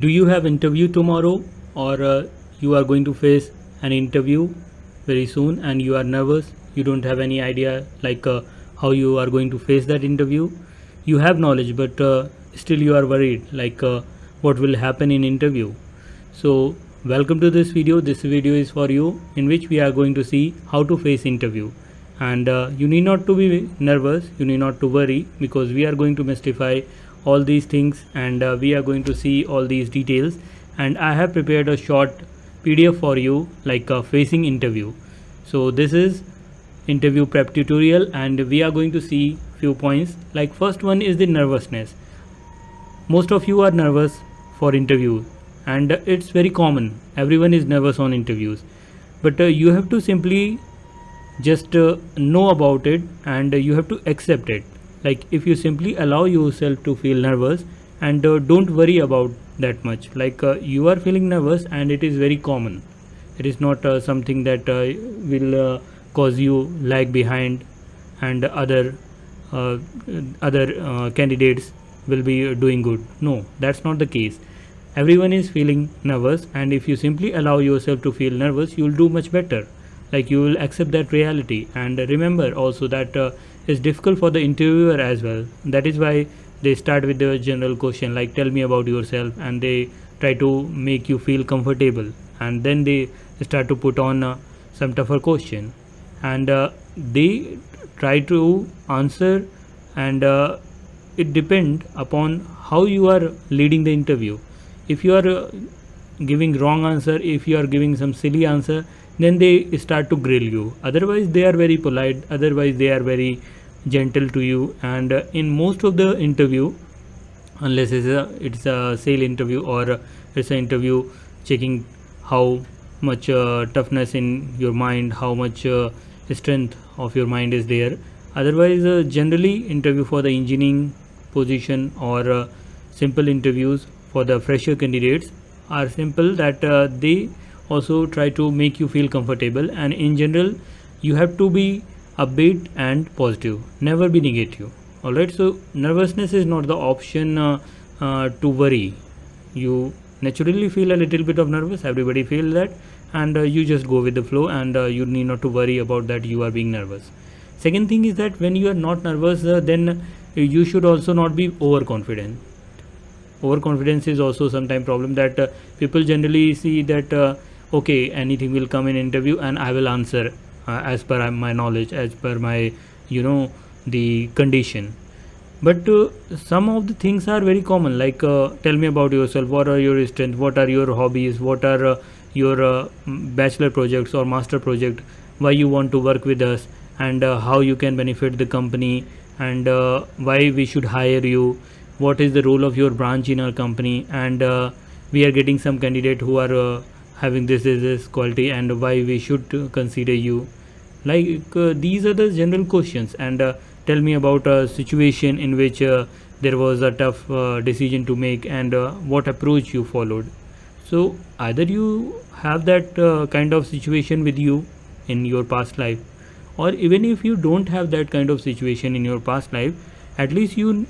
Do you have interview tomorrow, or you are going to face an interview very soon and you are nervous? You don't have any idea how you are going to face that interview. You have knowledge, but still you are worried what will happen in interview. So welcome to this video. This video is for you, in which we are going to see how to face interview. And you need not to be nervous, you need not to worry, because we are going to mystify all these things, and we are going to see all these details. And I have prepared a short PDF for you, facing interview. So this is interview prep tutorial, and we are going to see few points. Like, first one is the nervousness. Most of you are nervous for interview, and it's very common. Everyone is nervous on interviews, but you have to simply just know about it, and you have to accept it. Like, if you simply allow yourself to feel nervous, and don't worry about that much. You are feeling nervous, and it is very common. It is not something that will cause you lag behind, and uh, other candidates will be doing good. No, that's not the case. Everyone is feeling nervous, and if you simply allow yourself to feel nervous, you will do much better. Like, you will accept that reality, and remember also that it's difficult for the interviewer as well. That is why they start with the general question, like, tell me about yourself, and they try to make you feel comfortable, and then they start to put on some tougher question, and they try to answer, and it depends upon how you are leading the interview. If you are giving wrong answer, if you are giving some silly answer, then they start to grill you. Otherwise they are very polite, otherwise they are very gentle to you. And in most of the interview, unless it's a sale interview, or it's an interview checking how much toughness in your mind, how much strength of your mind is there. Otherwise generally interview for the engineering position, or simple interviews for the fresher candidates are simple, that they also try to make you feel comfortable. And in general, you have to be upbeat and positive, never be negative. All right, so nervousness is not the option to worry. You naturally feel a little bit of nervous, everybody feel that, and you just go with the flow, and you need not to worry about that you are being nervous. Second thing is that when you are not nervous, then you should also not be overconfident. Overconfidence is also sometimes problem, that people generally see that okay, anything will come in interview and I will answer as per my knowledge, as per my, the condition. But some of the things are very common, like tell me about yourself, what are your strengths, what are your hobbies, what are your bachelor projects or master project, why you want to work with us, and how you can benefit the company, and why we should hire you, what is the role of your branch in our company, and we are getting some candidate who are having this quality, and why we should consider you. These are the general questions. And tell me about a situation in which there was a tough decision to make, and what approach you followed. So either you have that kind of situation with you in your past life, or even if you don't have that kind of situation in your past life, at least you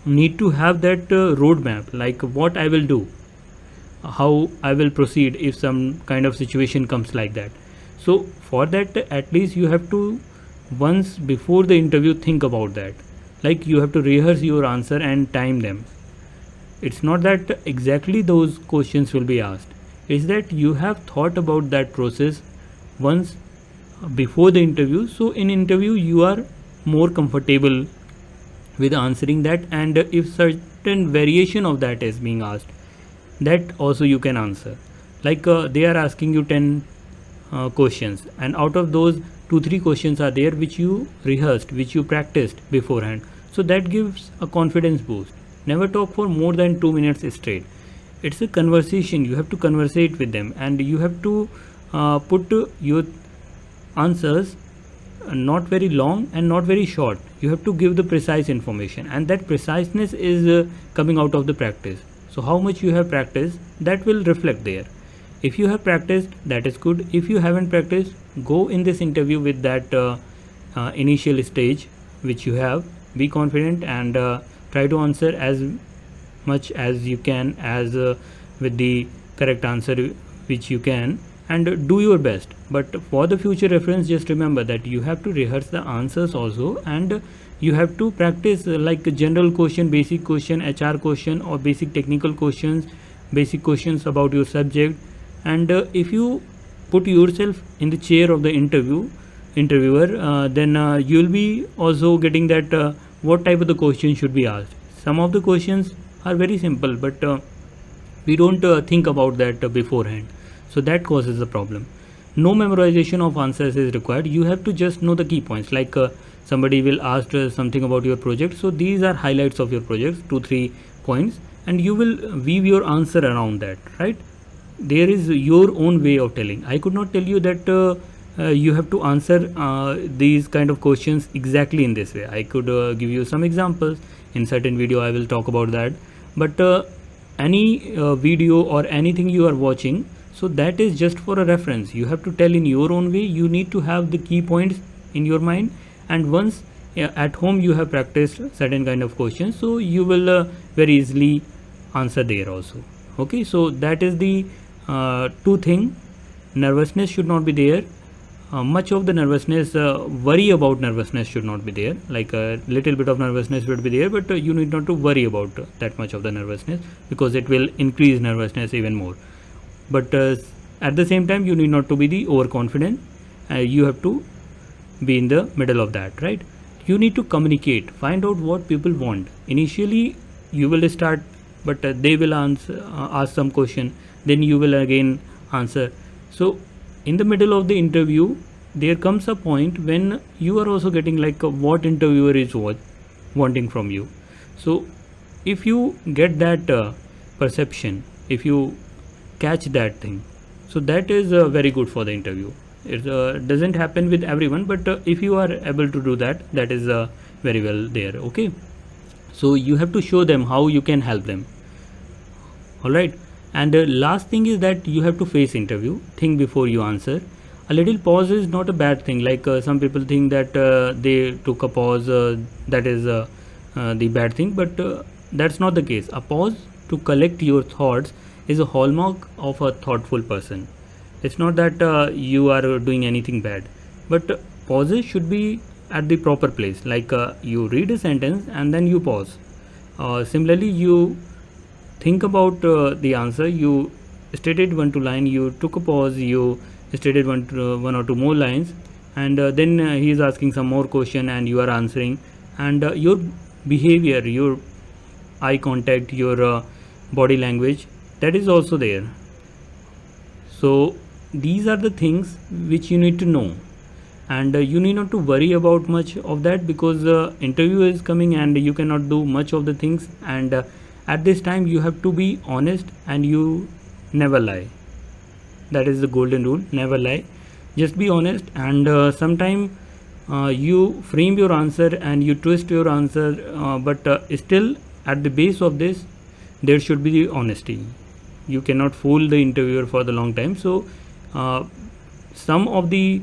need to have that roadmap, like what I will do, how I will proceed if some kind of situation comes like that. So for that, at least you have to once before the interview think about that. Like, you have to rehearse your answer and time them. It's not that exactly those questions will be asked, it's that you have thought about that process once before the interview. So in interview you are more comfortable with answering that, and if certain variation of that is being asked, that also you can answer. They are asking you 10 questions, and out of those 2-3 questions are there which you rehearsed, which you practiced beforehand. So that gives a confidence boost. Never talk for more than 2 minutes straight. It's a conversation, you have to conversate with them, and you have to put your answers not very long and not very short. You have to give the precise information, and that preciseness is coming out of the practice. So how much you have practiced, that will reflect there. If you have practiced, that is good. If you haven't practiced, go in this interview with that initial stage which you have. Be confident, and try to answer as much as you can, as with the correct answer which you can, and do your best. But for the future reference, just remember that you have to rehearse the answers also, and you have to practice like general question, basic question, HR question, or basic technical questions, basic questions about your subject. And if you put yourself in the chair of the interviewer, then you'll be also getting that what type of the question should be asked. Some of the questions are very simple, but we don't think about that beforehand, so that causes the problem. No memorization of answers is required. You have to just know the key points, like somebody will ask something about your project, so these are highlights of your project, 2-3 points, and you will weave your answer around that, right? There is your own way of telling. I could not tell you that you have to answer these kind of questions exactly in this way. I could give you some examples in certain video. I will talk about that. But any video or anything you are watching, so that is just for a reference. You have to tell in your own way. You need to have the key points in your mind, and once at home you have practiced certain kind of questions, so you will very easily answer there also. Okay, so that is the two thing. Nervousness should not be there. Much of the nervousness, worry about nervousness should not be there. Like a little bit of nervousness would be there, but you need not to worry about that much of the nervousness, because it will increase nervousness even more. But at the same time, you need not to be the overconfident. You have to be in the middle of that, right? You need to communicate, find out what people want. Initially you will start, but they will ask some question, then you will again answer. So in the middle of the interview, there comes a point when you are also getting like what interviewer is wanting from you. So if you get that perception, if you catch that thing, so that is very good for the interview. It doesn't happen with everyone, but if you are able to do that, that is very well there. Okay, so you have to show them how you can help them. All right, and last thing is that you have to face interview. Think before you answer. A little pause is not a bad thing. Like some people think that they took a pause, that is the bad thing, but that's not the case. A pause to collect your thoughts is a hallmark of a thoughtful person. It's not that you are doing anything bad, but pauses should be at the proper place. Like you read a sentence and then you pause. Similarly, you think about the answer. You stated 1-2 line, you took a pause, you stated one or two more lines, and then he is asking some more question and you are answering, and your behavior, your eye contact, your body language, that is also there. So these are the things which you need to know, and you need not to worry about much of that, because interview is coming and you cannot do much of the things. And at this time you have to be honest, and you never lie. That is the golden rule, never lie. Just be honest, and sometime you frame your answer and you twist your answer, but still at the base of this there should be the honesty. You cannot fool the interviewer for the long time. So some of the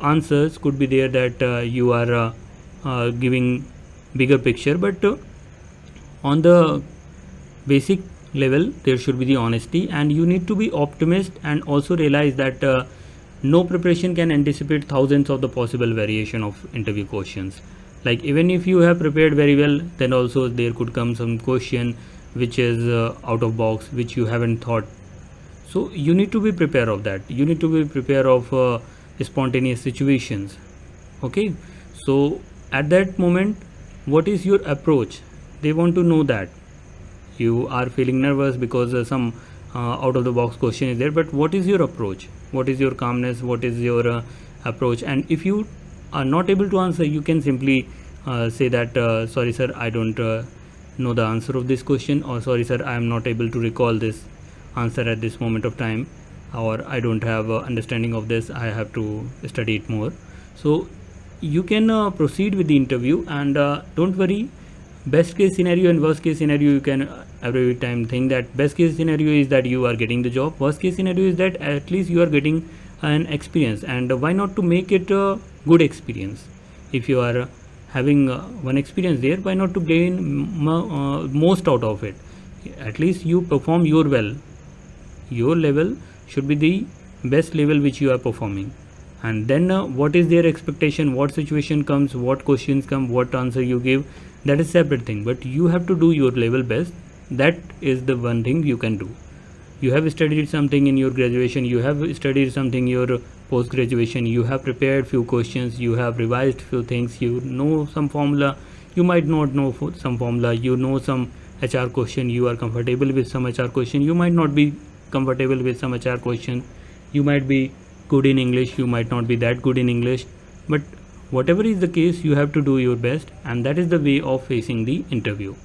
answers could be there that you are giving bigger picture, but on the basic level there should be the honesty, and you need to be optimist and also realize that no preparation can anticipate thousands of the possible variation of interview questions. Like even if you have prepared very well, then also there could come some question which is out of box, which you haven't thought. So you need to be prepared of that. You need to be prepared of spontaneous situations. Okay, so at that moment, what is your approach? They want to know that you are feeling nervous because some out of the box question is there, but what is your approach? What is your calmness? What is your approach? And if you are not able to answer, you can simply say that sorry sir, I don't know the answer of this question, or sorry sir, I am not able to recall this answer at this moment of time, or I don't have understanding of this, I have to study it more. So you can proceed with the interview, and don't worry. Best case scenario and worst case scenario, you can every time think that best case scenario is that you are getting the job, worst case scenario is that at least you are getting an experience. And why not to make it a good experience? If you are having one experience there, why not to gain most out of it? At least you perform your well. Your level should be the best level which you are performing. And then what is their expectation, what situation comes, what questions come, what answer you give, that is separate thing. But you have to do your level best. That is the one thing you can do. You have studied something in your graduation, you have studied something in your post graduation, you have prepared few questions, you have revised few things, you know some formula, you might not know some formula, you know some HR question, you are comfortable with some HR question, you might not be comfortable with some HR question, you might be good in English, you might not be that good in English, but whatever is the case, you have to do your best, and that is the way of facing the interview.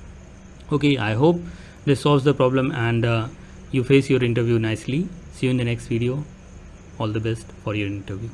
Okay, I hope this solves the problem and you face your interview nicely. See you in the next video. All the best for your interview.